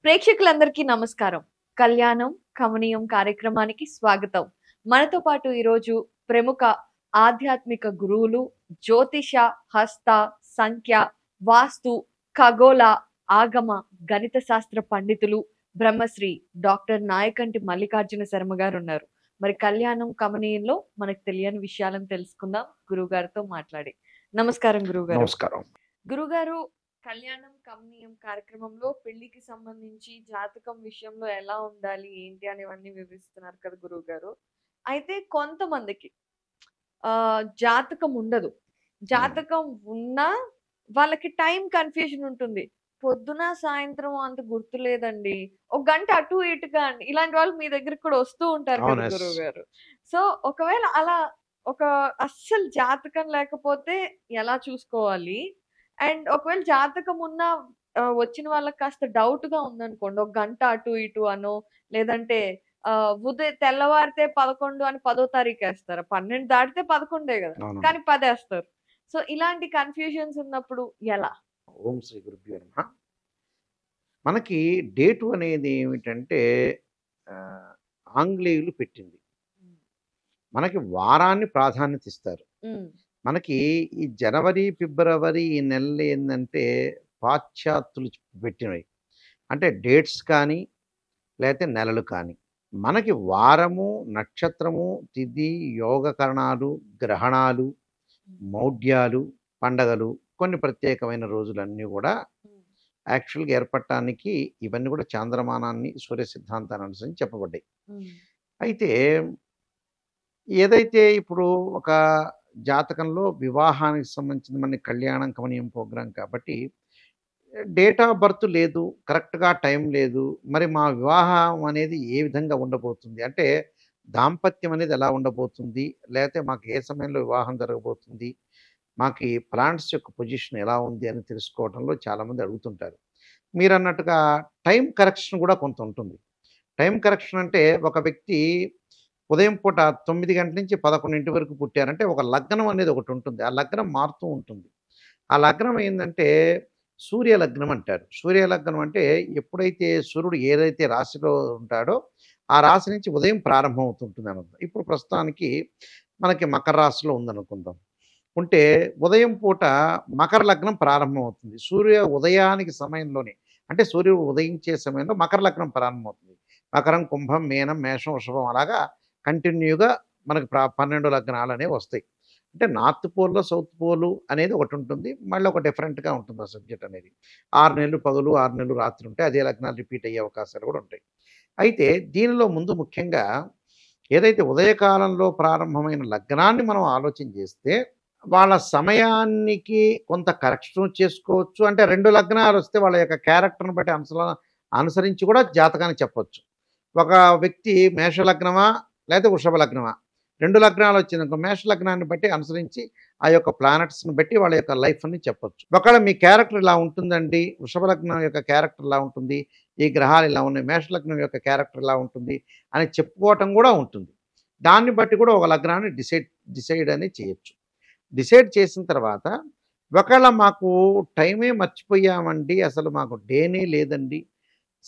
ప్రేక్షకులందరికీ నమస్కారం. కళ్యాణం కమనీయం కార్యక్రమానికి స్వాగతం. మనతో పాటు ఈరోజు ప్రముఖ ఆధ్యాత్మిక గురువులు, జ్యోతిష, హస్త, సంఖ్య, వాస్తు, ఖగోళ, ఆగమ, గణిత శాస్త్ర పండితులు బ్రహ్మశ్రీ డాక్టర్ నాయకంటి మల్లికార్జున శర్మ గారు ఉన్నారు. మరి కళ్యాణం కమనీయంలో మనకు తెలియని విషయాలను తెలుసుకుందాం గురువుగారితో మాట్లాడి. నమస్కారం గురువుగారు. నమస్కారం. గురుగారు, కళ్యాణం కమనీయం కార్యక్రమంలో పెళ్లికి సంబంధించి జాతకం విషయంలో ఎలా ఉండాలి ఏంటి అనేవన్నీ వివరిస్తున్నారు కదా గురువు గారు. అయితే కొంతమందికి జాతకం ఉండదు. జాతకం ఉన్నా వాళ్ళకి టైం కన్ఫ్యూజన్ ఉంటుంది. పొద్దున సాయంత్రం అంత గుర్తు లేదండి, ఒక గంట అటు ఇటుగా అండి, ఇలాంటి వాళ్ళు మీ దగ్గరికి కూడా వస్తూ ఉంటారు కదా గురువు గారు. సో ఒకవేళ అలా ఒక అస్సలు జాతకం లేకపోతే ఎలా చూసుకోవాలి? అండ్ ఒకవేళ జాతకం ఉన్న వచ్చిన వాళ్ళకి కాస్త డౌట్ గా ఉందనుకోండి, ఒక గంట అటు ఇటు అనో, లేదంటే ఉదయం తెల్లవారితే 11 అని 10వ తారీఖు వేస్తారు, 12 దాటితే 11 కదా, కానీ 10 వేస్తారు. సో ఇలాంటి కన్ఫ్యూజన్స్ ఉన్నప్పుడు ఎలా? ఓం శ్రీ గురుభ్యో నమః. మనకి డేటు అనేది ఏమిటంటే ఆంగ్లేయులు పెట్టింది. మనకి వారాన్ని ప్రాధాన్యత ఇస్తారు. మనకి ఈ జనవరి ఫిబ్రవరి ఈ నెలలు ఏంటంటే పాశ్చాత్యులు పెట్టినవి, అంటే డేట్స్ కానీ లేకపోతే నెలలు కానీ. మనకి వారము, నక్షత్రము, తిథి, యోగకరణాలు, గ్రహణాలు, మౌఢ్యాలు, పండగలు, కొన్ని ప్రత్యేకమైన రోజులన్నీ కూడా యాక్చువల్గా ఏర్పడటానికి ఇవన్నీ కూడా చాంద్రమానాన్ని, సూర్య సిద్ధాంతాన్ని అనుసరించి చెప్పబడ్డాయి. అయితే ఏదైతే ఇప్పుడు ఒక జాతకంలో వివాహానికి సంబంధించిన మన కళ్యాణం కమనీయం ప్రోగ్రాం కాబట్టి డేట్ ఆఫ్ బర్త్ లేదు, కరెక్ట్గా టైం లేదు. మరి మా వివాహం అనేది ఏ విధంగా ఉండబోతుంది, అంటే దాంపత్యం అనేది ఎలా ఉండబోతుంది, లేకపోతే మాకు ఏ సమయంలో వివాహం జరగబోతుంది, మాకు ఈ ప్లాంట్స్ యొక్క పొజిషన్ ఎలా ఉంది అని తెలుసుకోవడంలో చాలామంది అడుగుతుంటారు. మీరు అన్నట్టుగా టైం కరెక్షన్ కూడా కొంత ఉంటుంది. టైం కరెక్షన్ అంటే ఒక వ్యక్తి ఉదయం పూట 9 గంటల నుంచి 11 వరకు పుట్టారంటే ఒక లగ్నం అనేది ఒకటి ఉంటుంది. ఆ లగ్నం మారుతూ ఉంటుంది. ఆ లగ్నం ఏంటంటే సూర్య లగ్నం అంటారు. సూర్య లగ్నం అంటే ఎప్పుడైతే సూర్యుడు ఏదైతే రాశిలో ఉంటాడో ఆ రాశి నుంచి ఉదయం ప్రారంభం అవుతుంటుంది అనుకుందాం. ఇప్పుడు ప్రస్తుతానికి మనకి మకర రాశిలో ఉందనుకుందాం. ఉంటే ఉదయం పూట మకర లగ్నం ప్రారంభం అవుతుంది. సూర్య ఉదయానికి సమయంలోనే, అంటే సూర్యుడు ఉదయించే సమయంలో మకర లగ్నం ప్రారంభమవుతుంది. మకరం, కుంభం, మీనం, మేషం, వృషభం అలాగా కంటిన్యూగా మనకి 12 లగ్నాలు అనేవి వస్తాయి. అంటే నార్త్ పోల్లో సౌత్ పోలు అనేది ఒకటి ఉంటుంది, మళ్ళీ ఒక డిఫరెంట్గా ఉంటుంది ఆ సబ్జెక్ట్ అనేది. 6 నెలలు పగలు 6 నెలలు రాత్రి ఉంటాయి, అదే లగ్నాలు రిపీట్ అయ్యే అవకాశాలు కూడా ఉంటాయి. అయితే దీనిలో ముందు ముఖ్యంగా ఏదైతే ఉదయకాలంలో ప్రారంభమైన లగ్నాన్ని మనం ఆలోచన చేస్తే వాళ్ళ సమయానికి కొంత కరెక్షన్ చేసుకోవచ్చు. అంటే 2 లగ్నాలు వస్తే వాళ్ళ యొక్క క్యారెక్టర్ని బట్టి అనుసరించి కూడా జాతకాన్ని చెప్పొచ్చు. ఒక వ్యక్తి మేష లగ్నమా లేకపోతే వృషభ లగ్నమా, 2 లగ్నాలు వచ్చిందనుకో మేష లగ్నాన్ని బట్టి అనుసరించి ఆ యొక్క ప్లానెట్స్ని బట్టి వాళ్ళ యొక్క లైఫ్ని చెప్పొచ్చు. ఒకవేళ మీ క్యారెక్టర్ ఇలా ఉంటుందండి, వృషభ లగ్నం యొక్క క్యారెక్టర్ ఇలా ఉంటుంది, ఈ గ్రహాలు ఇలా ఉన్నాయి, మేష లగ్నం యొక్క క్యారెక్టర్ ఇలా ఉంటుంది అని చెప్పుకోవటం కూడా ఉంటుంది. దాన్ని బట్టి కూడా ఒక లగ్నాన్ని డిసైడ్ అనేది చేయొచ్చు. డిసైడ్ చేసిన తర్వాత ఒకవేళ మాకు టైమే మర్చిపోయామండి, అసలు మాకు డేనే లేదండి,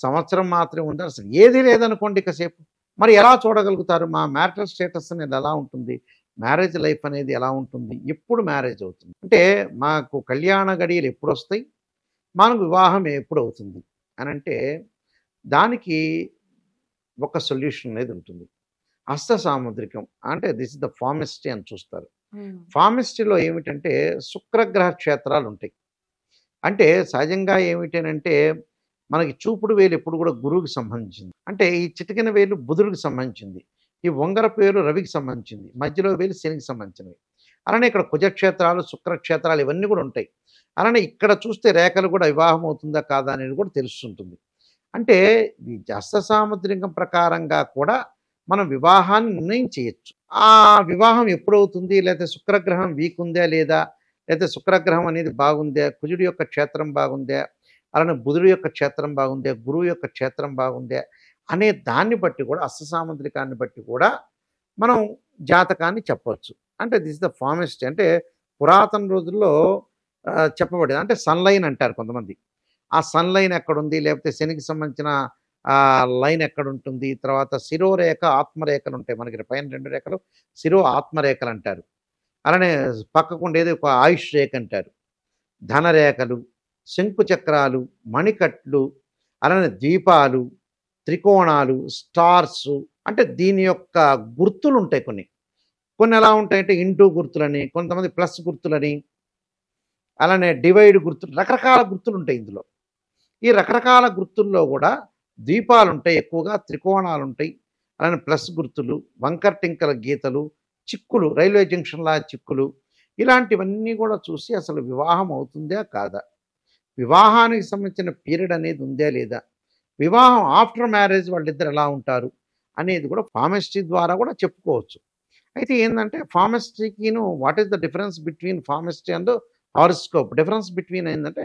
సంవత్సరం మాత్రమే ఉంది, అసలు ఏది లేదనుకోండి ఇకసేపు, మరి ఎలా చూడగలుగుతారు? మా మ్యారిటల్ స్టేటస్ అనేది ఎలా ఉంటుంది, మ్యారేజ్ లైఫ్ అనేది ఎలా ఉంటుంది, ఎప్పుడు మ్యారేజ్ అవుతుంది, అంటే మాకు కళ్యాణ గడియలు ఎప్పుడు వస్తాయి, మనకు వివాహం ఎప్పుడు అవుతుంది అని అంటే దానికి ఒక సొల్యూషన్ అనేది ఉంటుంది. హస్త సాముద్రికం అంటే దిస్ ఇస్ ద ఫార్మిస్ట్రీ అని చూస్తారు. ఫార్మిస్ట్రీలో ఏమిటంటే శుక్రగ్రహ క్షేత్రాలు ఉంటాయి. అంటే సహజంగా ఏమిటనంటే మనకి చూపుడు వేలు ఎప్పుడు కూడా గురువుకి సంబంధించింది, అంటే ఈ చిటికిన వేలు బుధుడికి సంబంధించింది, ఈ వంగరపు వేలు రవికి సంబంధించింది, మధ్యలో వేలు శనికి సంబంధించినవి. అలానే ఇక్కడ కుజక్షేత్రాలు, శుక్రక్షేత్రాలు ఇవన్నీ కూడా ఉంటాయి. అలానే ఇక్కడ చూస్తే రేఖలు కూడా వివాహం అవుతుందా కాదా అనేది కూడా తెలుస్తుంటుంది. అంటే ఈ హస్త సాముద్రికం ప్రకారంగా కూడా మనం వివాహాన్ని నిర్ణయం చేయొచ్చు. ఆ వివాహం ఎప్పుడు అవుతుంది, లేకపోతే శుక్రగ్రహం వీక్ ఉందా లేదా, లేకపోతే శుక్రగ్రహం అనేది బాగుందా, కుజుడి యొక్క క్షేత్రం బాగుందా, అలానే బుధుడి యొక్క క్షేత్రం బాగుందే, గురువు యొక్క క్షేత్రం బాగుందే అనే దాన్ని బట్టి కూడా హస్త సాముద్రికాన్ని బట్టి కూడా మనం జాతకాన్ని చెప్పవచ్చు. అంటే దిస్ ద ఫార్మిస్ట్ అంటే పురాతన రోజుల్లో చెప్పబడేది. అంటే సన్లైన్ అంటారు కొంతమంది. ఆ సన్ లైన్ ఎక్కడుంది, లేకపోతే శనికి సంబంధించిన లైన్ ఎక్కడుంటుంది, తర్వాత శిరోరేఖ ఆత్మరేఖలు ఉంటాయి మనకి. పైన 2 రేఖలు శిరో ఆత్మరేఖలు అంటారు. అలానే పక్కకుండేది ఒక ఆయుష్ రేఖ అంటారు. ధనరేఖలు, శంకు చక్రాలు, మణికట్లు, అలానే ద్వీపాలు, త్రికోణాలు, స్టార్స్, అంటే దీని యొక్క గుర్తులు ఉంటాయి కొన్ని. కొన్ని ఎలా ఉంటాయంటే ఇంటూ గుర్తులని, కొంతమంది ప్లస్ గుర్తులని, అలానే డివైడ్ గుర్తులు, రకరకాల గుర్తులు ఉంటాయి ఇందులో. ఈ రకరకాల గుర్తుల్లో కూడా ద్వీపాలు ఉంటాయి, ఎక్కువగా త్రికోణాలు ఉంటాయి, అలానే ప్లస్ గుర్తులు, వంకర్ టింకల గీతలు, చిక్కులు, రైల్వే జంక్షన్లా చిక్కులు, ఇలాంటివన్నీ కూడా చూసి అసలు వివాహం అవుతుందా కాదా, వివాహానికి సంబంధించిన పీరియడ్ అనేది ఉందా లేదా, వివాహం ఆఫ్టర్ మ్యారేజ్ వాళ్ళిద్దరు ఎలా ఉంటారు అనేది కూడా ఫార్మస్ట్రీ ద్వారా కూడా చెప్పుకోవచ్చు. అయితే ఏంటంటే ఫార్మస్ట్రీకిను what is the difference between palmistry and horoscope? Difference between ఏంటంటే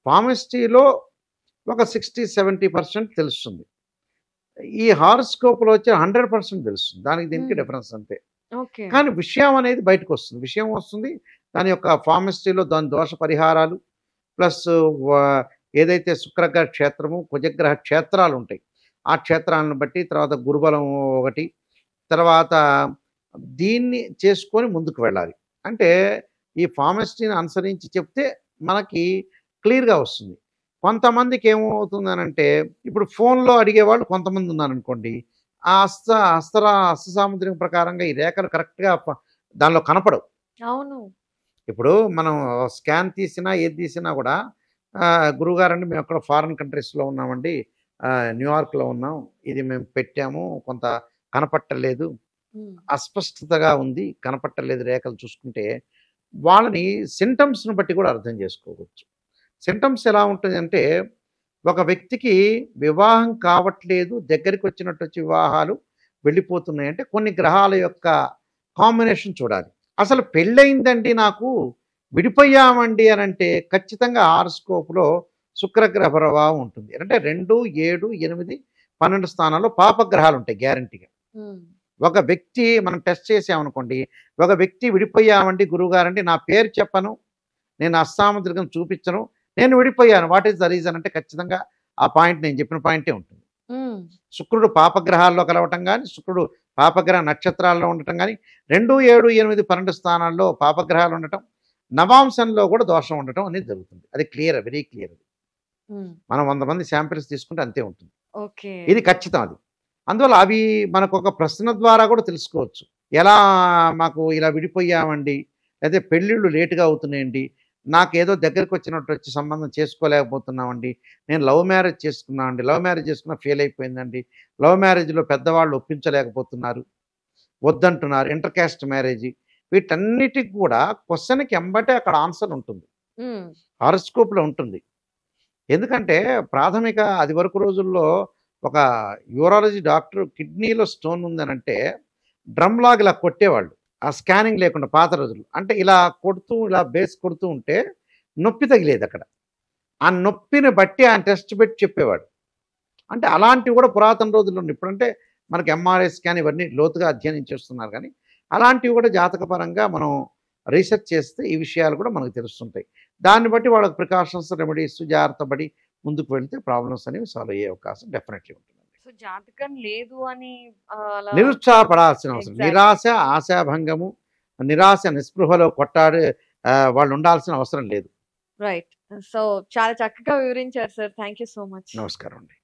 ఫార్మస్ట్రీలో ఒక 60-70% తెలుస్తుంది, ఈ హారోస్కోప్లో వచ్చే 100% తెలుస్తుంది. దానికి దీనికి డిఫరెన్స్ అంతే. ఓకే. కానీ విషయం అనేది బయటకు వస్తుంది, విషయం వస్తుంది. దాని యొక్క ఫార్మస్ట్రీలో దాని దోష పరిహారాలు ప్లస్ ఏదైతే శుక్రగ్రహ క్షేత్రము, కుజగ్రహ క్షేత్రాలు ఉంటాయి, ఆ క్షేత్రాలను బట్టి తర్వాత గురుబలం ఒకటి, తర్వాత దీన్ని చేసుకొని ముందుకు వెళ్ళాలి. అంటే ఈ ఫార్మస్ట్రీని అనుసరించి చెప్తే మనకి క్లియర్గా వస్తుంది. కొంతమందికి ఏమవుతుందనంటే ఇప్పుడు ఫోన్లో అడిగేవాళ్ళు కొంతమంది ఉన్నారనుకోండి, ఆ హస్త సాముద్రికం ప్రకారంగా ఈ రేఖలు కరెక్ట్గా దానిలో కనపడవు. అవును. ఇప్పుడు మనం స్కాన్ తీసినా ఏది తీసినా కూడా గురువుగారండి మేము ఎక్కడ ఫారిన్ కంట్రీస్లో ఉన్నామండి, న్యూయార్క్లో ఉన్నాం, ఇది మేము పెట్టాము, కొంత కనపట్టలేదు, అస్పష్టతగా ఉంది, కనపట్టలేదు రేఖలు చూసుకుంటే, వాళ్ళని సింటమ్స్ని బట్టి కూడా అర్థం చేసుకోవచ్చు. సింటమ్స్ ఎలా ఉంటుందంటే ఒక వ్యక్తికి వివాహం కావట్లేదు, దగ్గరికి వచ్చినట్టు వచ్చి వివాహాలు వెళ్ళిపోతున్నాయి అంటే కొన్ని గ్రహాల యొక్క కాంబినేషన్ చూడాలి. అసలు పెళ్ళయిందండి నాకు, విడిపోయామండి అని అంటే ఖచ్చితంగా హారోస్కోప్లో శుక్రగ్రహ ప్రభావం ఉంటుంది. అంటే 2, 7, 8, 12 స్థానాల్లో పాపగ్రహాలు ఉంటాయి గ్యారంటీగా. ఒక వ్యక్తి మనం టెస్ట్ చేసామనుకోండి, ఒక వ్యక్తి విడిపోయామండి గురువుగారండి, నా పేరు చెప్పను, నేను అస్సాముద్రికం చూపించను, నేను విడిపోయాను, వాట్ ఈస్ ద రీజన్ అంటే ఖచ్చితంగా ఆ పాయింట్ నేను చెప్పిన పాయింటే ఉంటుంది. శుక్రుడు పాపగ్రహాల్లో కలవటం కానీ, శుక్రుడు పాపగ్రహ నక్షత్రాల్లో ఉండటం కానీ, 2, 7, 8, 12 స్థానాల్లో పాపగ్రహాలు ఉండటం, నవాంశంలో కూడా దోషం ఉండటం అనేది జరుగుతుంది. అది క్లియర్, వెరీ క్లియర్. మనం 100 మంది శాంపిల్స్ తీసుకుంటే అంతే ఉంటుంది. ఇది ఖచ్చితం. అది అందువల్ల అవి మనకు ఒక ప్రశ్న ద్వారా కూడా తెలుసుకోవచ్చు. ఎలా మాకు ఇలా విడిపోయామండి, లేదా పెళ్ళిళ్ళు లేటుగా అవుతున్నాయండి, నాకేదో దగ్గరికి వచ్చినట్టు వచ్చి సంబంధం చేసుకోలేకపోతున్నామండి, నేను లవ్ మ్యారేజ్ చేసుకున్నామండి, లవ్ మ్యారేజ్ చేసుకున్నా ఫెయిల్ అయిపోయిందండి, లవ్ మ్యారేజ్లో పెద్దవాళ్ళు ఒప్పించలేకపోతున్నారు, వద్దంటున్నారు, ఇంటర్ క్యాస్ట్ మ్యారేజ్, వీటన్నిటికి కూడా క్వశ్చన్కి ఎంబటే అక్కడ ఆన్సర్ ఉంటుంది, హారోస్కోప్లో ఉంటుంది. ఎందుకంటే ప్రాథమిక అది వరకు రోజుల్లో ఒక యూరాలజీ డాక్టర్ కిడ్నీలో స్టోన్ ఉందనంటే డ్రమ్ లాగ్ ఇలా కొట్టేవాళ్ళు, ఆ స్కానింగ్ లేకుండా పాత రోజులు. అంటే ఇలా కొడుతూ ఇలా బేస్ కొడుతూ ఉంటే నొప్పి తగిలేది అక్కడ, ఆ నొప్పిని బట్టి ఆయన టెస్ట్ పెట్టి చెప్పేవాడు. అంటే అలాంటివి కూడా పురాతన రోజుల్లో ఉన్నాయి. ఇప్పుడంటే మనకి ఎంఆర్ఐ స్కాన్ ఇవన్నీ లోతుగా అధ్యయనం చేస్తున్నారు, కానీ అలాంటివి కూడా జాతకపరంగా మనం రీసెర్చ్ చేస్తే ఈ విషయాలు కూడా మనకు తెలుస్తుంటాయి. దాన్ని బట్టి వాళ్ళకి ప్రికాషన్స్, రెమెడీస్ జాగ్రత్త పడి ముందుకు వెళ్తే ప్రాబ్లమ్స్ అనేవి సాల్వ్ అయ్యే అవకాశం డెఫినెట్లీ ఉంటుంది. సో జాతకం లేదు అని నిరుత్సాహపడాల్సిన అవసరం, నిరాశ ఆశాభంగము, నిరాశ నిస్పృహలో కొట్టాడే వాళ్ళు ఉండాల్సిన అవసరం లేదు. రైట్. సో చాలా చక్కగా వివరించారు sir. Thank you so much. నమస్కారం అండి.